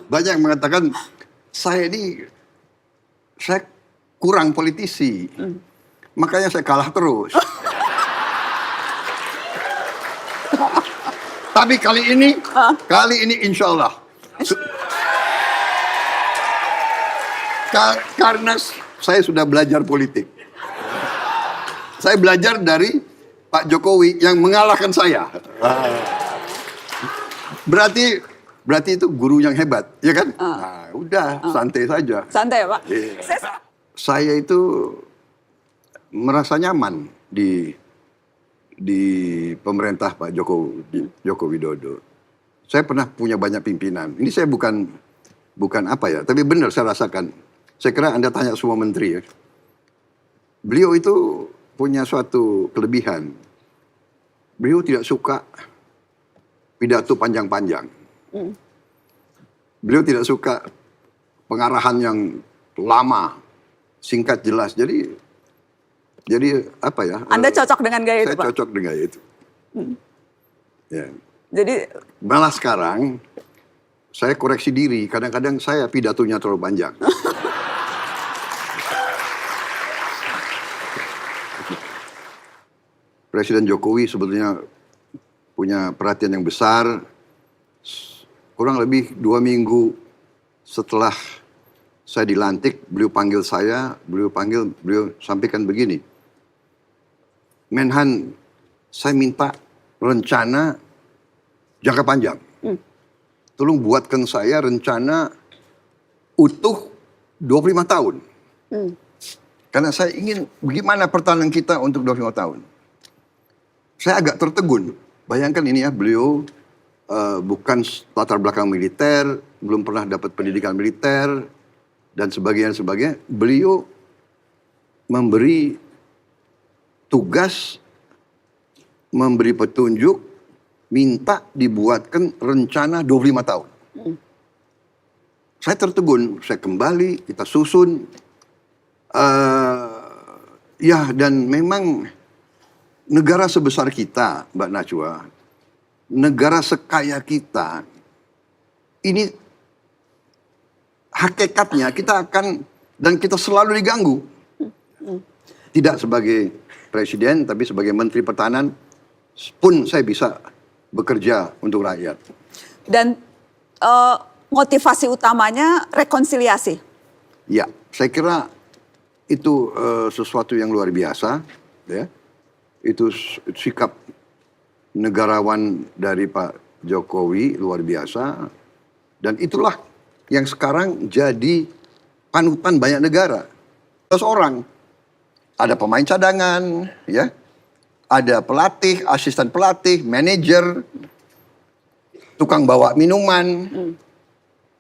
Banyak yang mengatakan saya kurang politisi. Makanya saya kalah terus. Tapi kali ini insya Allah. Karena saya sudah belajar politik. Saya belajar dari Pak Jokowi yang mengalahkan saya. Berarti itu guru yang hebat, ya kan? Nah, udah santai saja. Santai ya Pak? Saya itu merasa nyaman di pemerintah Pak Joko Widodo. Saya pernah punya banyak pimpinan. Ini saya bukan apa ya, tapi benar saya rasakan. Saya kira Anda tanya semua menteri ya. Beliau itu punya suatu kelebihan. Beliau tidak suka pidato panjang-panjang. Beliau tidak suka pengarahan yang lama, singkat, jelas. Jadi apa ya? Anda cocok dengan gaya itu, Pak? Saya cocok dengan gaya itu. Ya. Jadi Malah sekarang saya koreksi diri. Kadang-kadang saya pidatonya terlalu panjang. Presiden Jokowi sebetulnya punya perhatian yang besar. Kurang lebih 2 minggu setelah saya dilantik, beliau sampaikan begini. Menhan, saya minta rencana jangka panjang. Tolong buatkan saya rencana utuh 25 tahun. Karena saya ingin bagaimana pertahanan kita untuk 25 tahun. Saya agak tertegun. Bayangkan ini ya, beliau bukan latar belakang militer, belum pernah dapat pendidikan militer, dan sebagainya. Beliau memberi tugas, memberi petunjuk, minta dibuatkan rencana 25 tahun. Saya tertegun, saya kembali, kita susun. Ya, dan memang negara sebesar kita, Mbak Najwa, negara sekaya kita, ini hakikatnya kita akan, dan kita selalu diganggu. Tidak sebagai presiden, tapi sebagai menteri pertahanan pun saya bisa bekerja untuk rakyat. Dan motivasi utamanya rekonsiliasi. Ya, saya kira itu sesuatu yang luar biasa, ya. Itu sikap negarawan dari Pak Jokowi luar biasa, dan itulah yang sekarang jadi panutan banyak negara. 100 orang, ada pemain cadangan, ya, ada pelatih, asisten pelatih, manajer, tukang bawa minuman,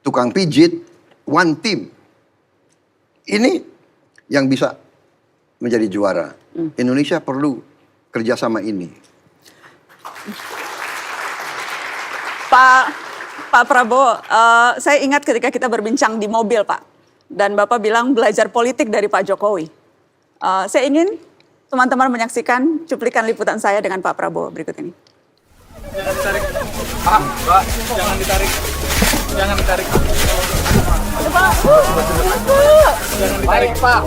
tukang pijit, one team. Ini yang bisa menjadi juara. Indonesia perlu kerjasama ini. Pak Prabowo, saya ingat ketika kita berbincang di mobil, Pak, dan Bapak bilang belajar politik dari Pak Jokowi. Saya ingin teman-teman menyaksikan cuplikan liputan saya dengan Pak Prabowo berikut ini. Jangan ditarik. Pak, jangan ditarik. Jangan ditarik. Pak. Jangan ditarik, Pak.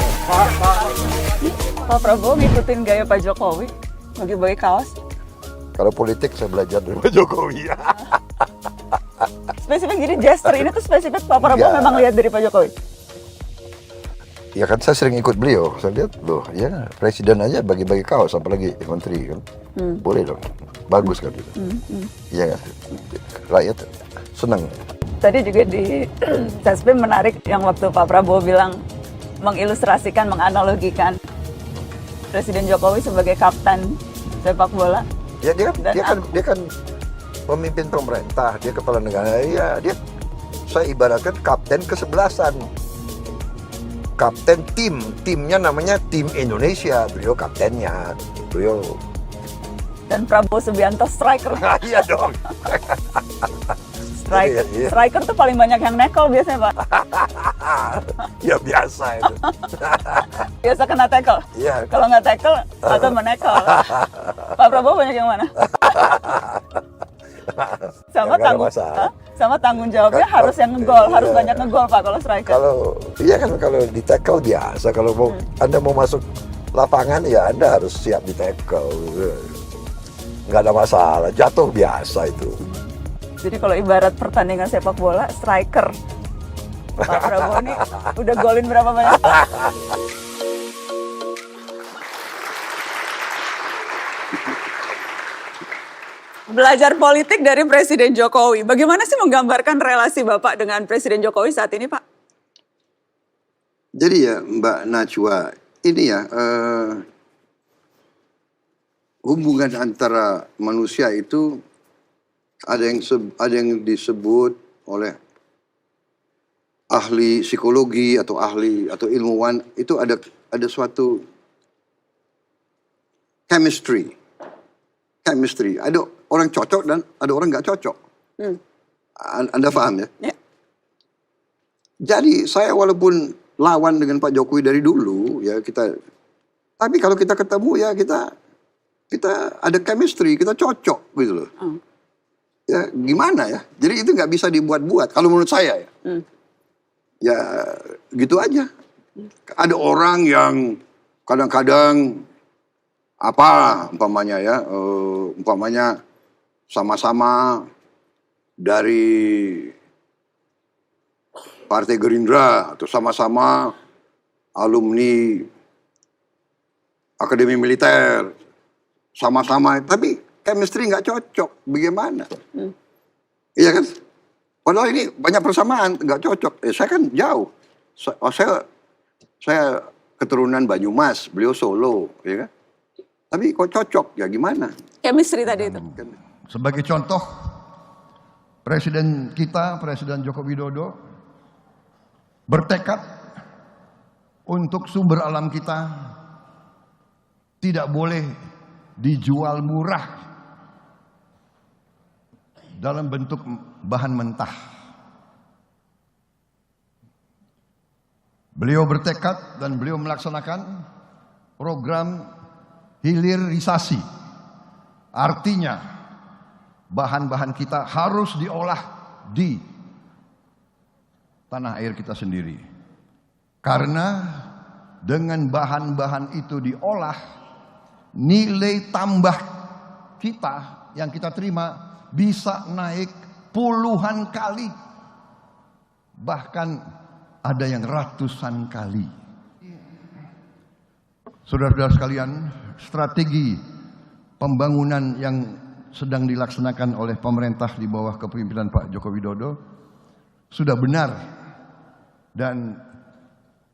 Pak Prabowo ngikutin gaya Pak Jokowi, bagi-bagi kaos. Kalau politik saya belajar dari Pak Jokowi. Spesifik, jadi gesture ini tuh spesifik Pak Prabowo memang lihat dari Pak Jokowi. Ya kan saya sering ikut beliau, saya lihat loh, ya presiden aja bagi-bagi kaos, apalagi menteri kan, boleh dong, bagus kan itu. Iya, rakyat senang. Tadi juga di Sespim menarik yang waktu Pak Prabowo bilang mengilustrasikan, menganalogikan Presiden Jokowi sebagai kapten sepak bola. Ya dia kan pemimpin pemerintah, dia kepala negara, ya saya ibaratkan kapten kesebelasan. Kapten timnya namanya tim Indonesia, beliau kaptennya, beliau. Dan Prabowo Subianto striker. Iya dong. Striker tuh paling banyak yang nekel biasanya, Pak. Ya biasa itu. Biasa kena tackle. Iya. Kalau nggak tackle atau menekel. Pak Prabowo banyak yang mana? Sama nggak ada tanggung masalah. sama tanggung jawabnya harus yang ngegol, harus banyak ngegol Pak kalau striker. Iya kan, kalau di tackle biasa, kalau mau Anda mau masuk lapangan ya Anda harus siap di tackle. Nggak ada masalah, jatuh biasa itu. Jadi kalau ibarat pertandingan sepak bola, striker Pak Prabowo ini udah golin berapa banyak? Belajar politik dari Presiden Jokowi. Bagaimana sih menggambarkan relasi Bapak dengan Presiden Jokowi saat ini, Pak? Jadi ya Mbak Najwa, ini ya hubungan antara manusia itu ada yang disebut oleh ahli psikologi atau ahli atau ilmuwan, itu ada suatu chemistry. Ada orang cocok dan ada orang nggak cocok. Anda paham ya? Ya. Jadi saya walaupun lawan dengan Pak Jokowi dari dulu ya, tapi kalau kita ketemu ya kita ada chemistry, kita cocok gitu loh. Ya gimana ya? Jadi itu nggak bisa dibuat-buat kalau menurut saya ya. Ya gitu aja. Ada orang yang kadang-kadang umpamanya sama-sama dari Partai Gerindra atau sama-sama alumni Akademi Militer, sama-sama, tapi chemistry nggak cocok, bagaimana? Iya kan? Padahal ini banyak persamaan, nggak cocok. Saya kan jauh. Saya keturunan Banyumas, beliau Solo, ya kan? Tapi kok cocok, ya gimana? Chemistry tadi itu. Sebagai contoh, Presiden kita, Presiden Joko Widodo, bertekad untuk sumber alam kita tidak boleh dijual murah dalam bentuk bahan mentah. Beliau bertekad dan beliau melaksanakan program hilirisasi. Artinya bahan-bahan kita harus diolah di tanah air kita sendiri. Karena dengan bahan-bahan itu diolah, nilai tambah kita yang kita terima bisa naik puluhan kali. Bahkan ada yang ratusan kali. Saudara-saudara sekalian, strategi pembangunan yang sedang dilaksanakan oleh pemerintah di bawah kepemimpinan Pak Joko Widodo sudah benar, dan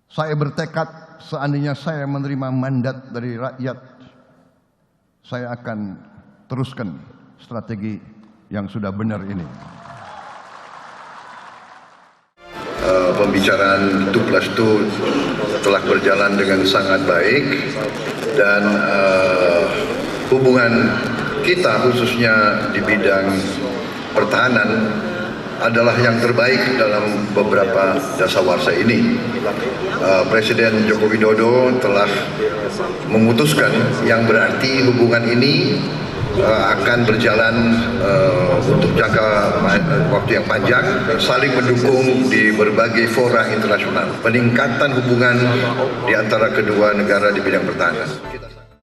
saya bertekad seandainya saya menerima mandat dari rakyat, saya akan teruskan strategi yang sudah benar ini. Pembicaraan 2+2 telah berjalan dengan sangat baik, dan hubungan kita khususnya di bidang pertahanan adalah yang terbaik dalam beberapa dasawarsa ini. Presiden Joko Widodo telah memutuskan yang berarti hubungan ini akan berjalan untuk jangka waktu yang panjang, saling mendukung di berbagai fora internasional. Peningkatan hubungan di antara kedua negara di bidang pertahanan.